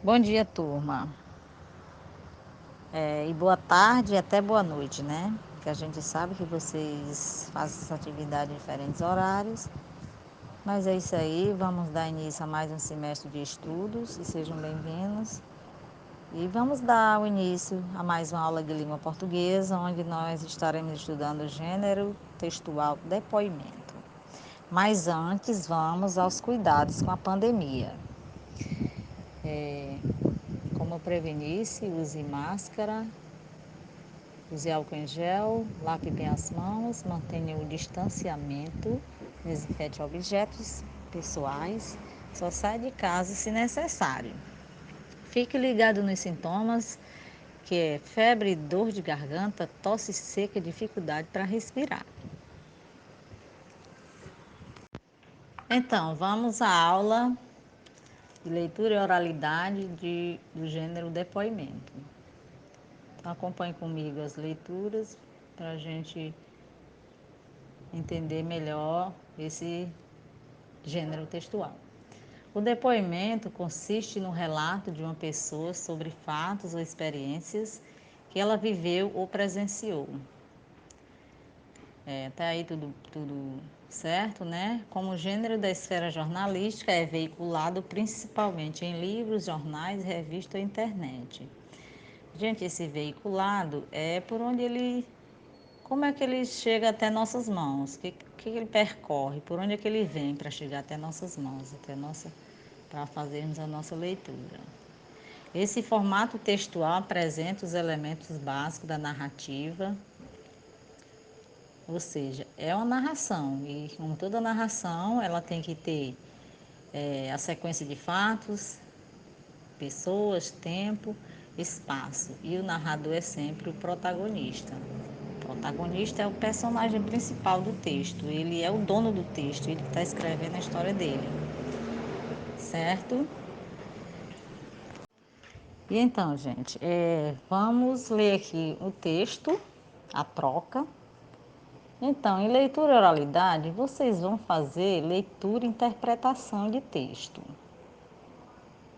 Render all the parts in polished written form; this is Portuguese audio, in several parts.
Bom dia, turma. E boa tarde e até boa noite, né? Que a gente sabe que vocês fazem essa atividade em diferentes horários. Mas é isso aí, vamos dar início a mais um semestre de estudos e sejam bem-vindos. E vamos dar o início a mais uma aula de língua portuguesa, onde nós estaremos estudando o gênero textual depoimento. Mas antes, vamos aos cuidados com a pandemia. Como prevenir-se, use máscara, use álcool em gel, lave bem as mãos, mantenha o distanciamento, desinfete objetos pessoais, só saia de casa se necessário. Fique ligado nos sintomas, que é febre, dor de garganta, tosse seca e dificuldade para respirar. Então, vamos à aula de leitura e oralidade do gênero depoimento. Então, acompanhe comigo as leituras para a gente entender melhor esse gênero textual. O depoimento consiste no relato de uma pessoa sobre fatos ou experiências que ela viveu ou presenciou. Até aí tudo certo, né? Como gênero da esfera jornalística, é veiculado principalmente em livros, jornais, revistas ou internet. Gente, esse veiculado é por onde ele... Como é que ele chega até nossas mãos? O que ele percorre? Por onde é que ele vem para chegar até nossas mãos, para fazermos a nossa leitura? Esse formato textual apresenta os elementos básicos da narrativa, ou seja, é uma narração e, como toda narração, ela tem que ter a sequência de fatos, pessoas, tempo, espaço, e o narrador é sempre o protagonista. O protagonista é o personagem principal do texto, ele é o dono do texto, ele está escrevendo a história dele, certo? E então, gente, vamos ler aqui o texto, a troca. Então, em leitura e oralidade, vocês vão fazer leitura e interpretação de texto.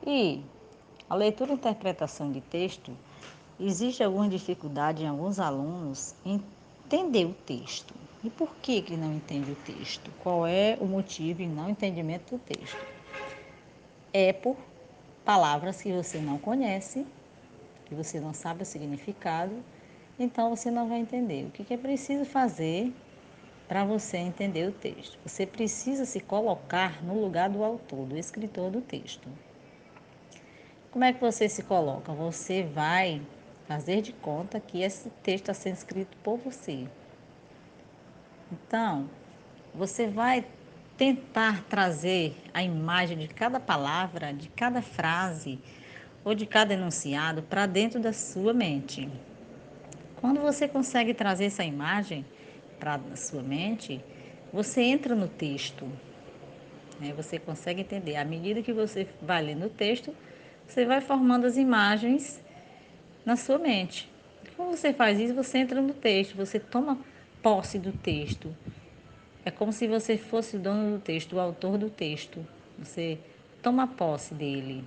E a leitura e interpretação de texto, existe alguma dificuldade em alguns alunos em entender o texto. E por que não entende o texto? Qual é o motivo em não entendimento do texto? É por palavras que você não conhece, que você não sabe o significado, então você não vai entender. O que é preciso fazer para você entender o texto? Você precisa se colocar no lugar do autor, do escritor do texto. Como é que você se coloca? Você vai fazer de conta que esse texto está sendo escrito por você. Então, você vai tentar trazer a imagem de cada palavra, de cada frase ou de cada enunciado para dentro da sua mente. Quando você consegue trazer essa imagem para a sua mente, você entra no texto, né? Você consegue entender. À medida que você vai lendo o texto, você vai formando as imagens na sua mente. Quando você faz isso, você entra no texto, você toma posse do texto. É como se você fosse o dono do texto, o autor do texto. Você toma posse dele.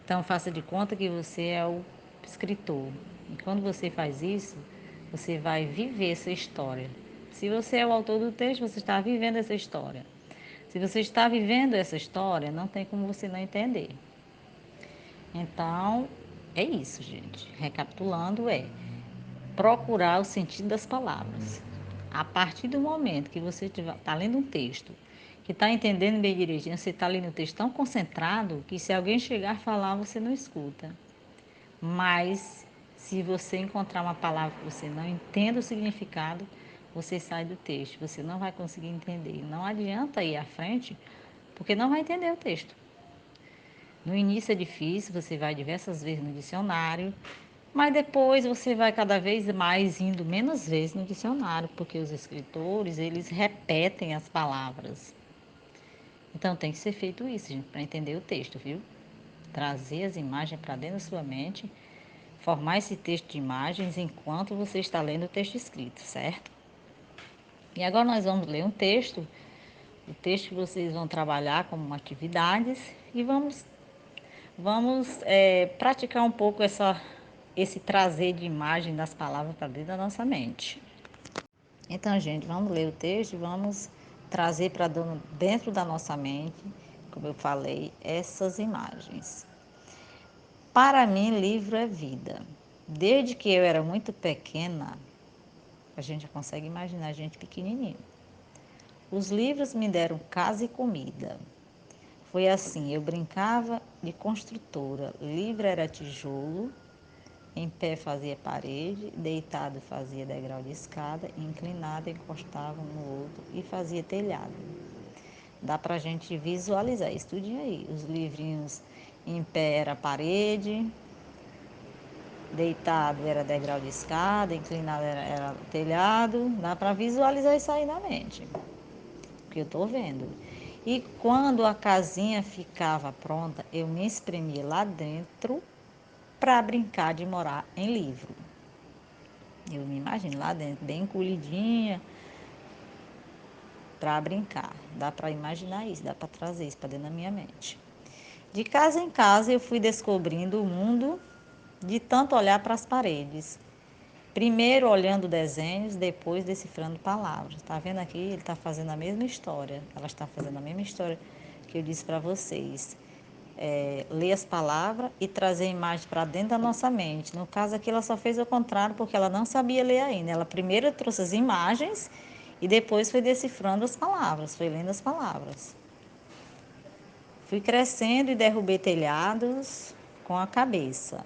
Então, faça de conta que você é o escritor. E quando você faz isso, você vai viver essa história. Se você é o autor do texto, você está vivendo essa história. Se você está vivendo essa história, não tem como você não entender. Então, é isso, gente. Recapitulando, procurar o sentido das palavras. A partir do momento que você está lendo um texto, que está entendendo bem direitinho, você está lendo o texto tão concentrado que se alguém chegar a falar, você não escuta. Mas, se você encontrar uma palavra que você não entenda o significado, você sai do texto, você não vai conseguir entender. Não adianta ir à frente, porque não vai entender o texto. No início é difícil, você vai diversas vezes no dicionário, mas depois você vai cada vez mais indo menos vezes no dicionário, porque os escritores, eles repetem as palavras. Então tem que ser feito isso, gente, para entender o texto, viu? Trazer as imagens para dentro da sua mente, formar esse texto de imagens enquanto você está lendo o texto escrito, certo? E agora nós vamos ler um texto, o texto que vocês vão trabalhar como atividades, e Vamos praticar um pouco esse trazer de imagem das palavras para dentro da nossa mente. Então, gente, vamos ler o texto e vamos trazer para dentro da nossa mente, como eu falei, essas imagens. Para mim, livro é vida. Desde que eu era muito pequena, a gente já consegue imaginar a gente pequenininho. Os livros me deram casa e comida. Foi assim, eu brincava de construtora. Livro era tijolo, em pé fazia parede, deitado fazia degrau de escada, inclinado encostava um no outro e fazia telhado. Dá pra gente visualizar, estudem aí. Os livrinhos em pé era parede, deitado era degrau de escada, inclinado era telhado. Dá para visualizar isso aí na mente, que eu estou vendo. E quando a casinha ficava pronta, eu me espremia lá dentro para brincar de morar em livro. Eu me imagino lá dentro, bem encolhidinha, para brincar. Dá para imaginar isso, dá para trazer isso para dentro da minha mente. De casa em casa eu fui descobrindo o mundo de tanto olhar para as paredes. Primeiro olhando desenhos, depois decifrando palavras. Tá vendo aqui? Ele está fazendo a mesma história. Ela está fazendo a mesma história que eu disse para vocês. Ler as palavras e trazer imagens para dentro da nossa mente. No caso aqui, ela só fez o contrário porque ela não sabia ler ainda. Ela primeiro trouxe as imagens e depois foi decifrando as palavras, foi lendo as palavras. Fui crescendo e derrubei telhados com a cabeça.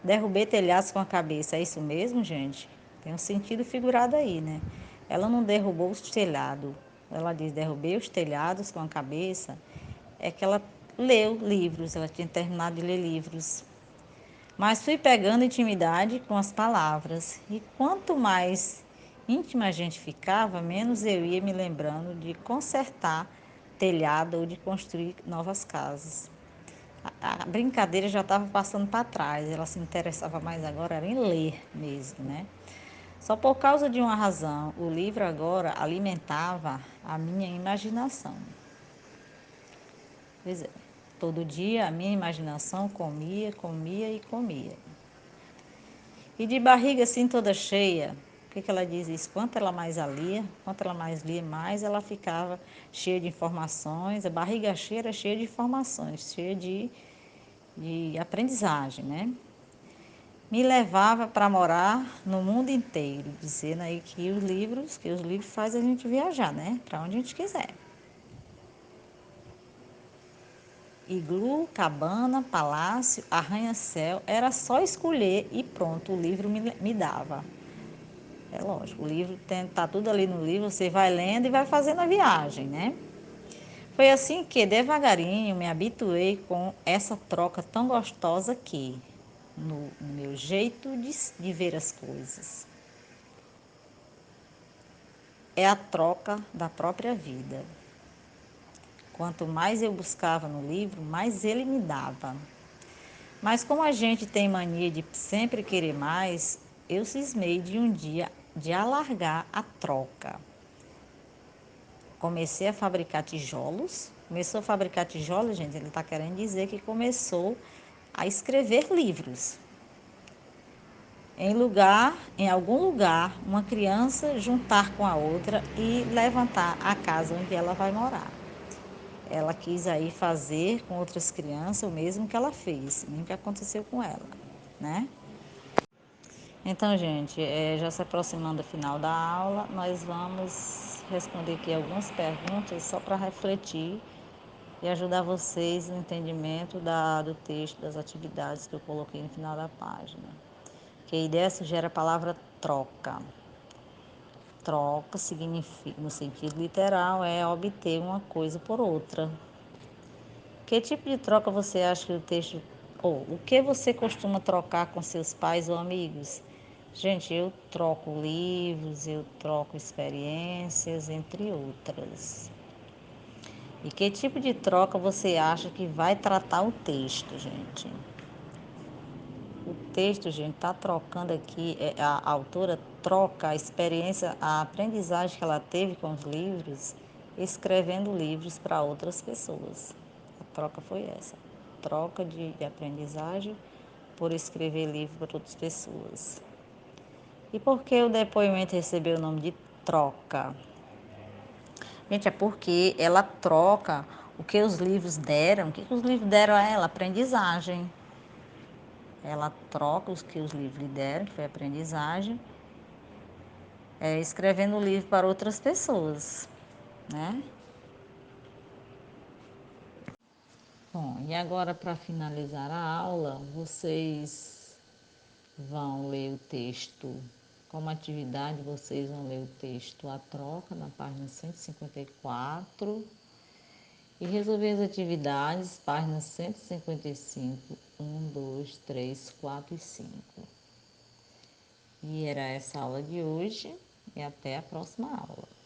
Derrubei telhados com a cabeça, é isso mesmo, gente? Tem um sentido figurado aí, né? Ela não derrubou os telhados. Ela diz, derrubei os telhados com a cabeça. É que ela leu livros, ela tinha terminado de ler livros. Mas fui pegando intimidade com as palavras. E quanto mais íntima a gente ficava, menos eu ia me lembrando de consertar telhado ou de construir novas casas. A brincadeira já estava passando para trás, ela se interessava mais agora era em ler mesmo, né? Só por causa de uma razão, o livro agora alimentava a minha imaginação. Pois é, todo dia a minha imaginação comia, comia e comia. E de barriga assim toda cheia, o que ela diz isso? Quanto ela mais lia, mais ela ficava cheia de informações, a barriga cheia era cheia de informações, cheia de aprendizagem, né? Me levava para morar no mundo inteiro, dizendo aí que os livros fazem a gente viajar, né? Para onde a gente quiser. Iglu, cabana, palácio, arranha-céu, era só escolher e pronto, o livro me dava. É lógico, o livro tá tudo ali no livro, você vai lendo e vai fazendo a viagem, né? Foi assim que, devagarinho, me habituei com essa troca tão gostosa aqui, no meu jeito de ver as coisas. É a troca da própria vida. Quanto mais eu buscava no livro, mais ele me dava. Mas como a gente tem mania de sempre querer mais, eu cismei de um dia de alargar a troca. Comecei a fabricar tijolos. Começou a fabricar tijolos, gente, ele está querendo dizer que começou a escrever livros. Em algum lugar, uma criança juntar com a outra e levantar a casa onde ela vai morar. Ela quis aí fazer com outras crianças o mesmo que ela fez, o mesmo que aconteceu com ela, né? Então, gente, já se aproximando do final da aula, nós vamos responder aqui algumas perguntas só para refletir e ajudar vocês no entendimento do texto, das atividades que eu coloquei no final da página. Que a ideia sugere a palavra troca. Troca significa, no sentido literal, é obter uma coisa por outra. Que tipo de troca você acha que o texto... Ou o que você costuma trocar com seus pais ou amigos? Gente, eu troco livros, eu troco experiências, entre outras. E que tipo de troca você acha que vai tratar o texto, gente? O texto, gente, está trocando aqui, a autora troca a experiência, a aprendizagem que ela teve com os livros, escrevendo livros para outras pessoas. A troca foi essa. troca de aprendizagem por escrever livro para outras pessoas. E por que o depoimento recebeu o nome de troca? Gente, é porque ela troca o que os livros deram. O que os livros deram a ela? Aprendizagem. Ela troca os que os livros lhe deram, que foi aprendizagem, escrevendo o livro para outras pessoas, né? Bom, e agora para finalizar a aula, vocês vão ler o texto, como atividade, vocês vão ler o texto A Troca, na página 154, e resolver as atividades, páginas 155, 1, 2, 3, 4 e 5. E era essa a aula de hoje, e até a próxima aula.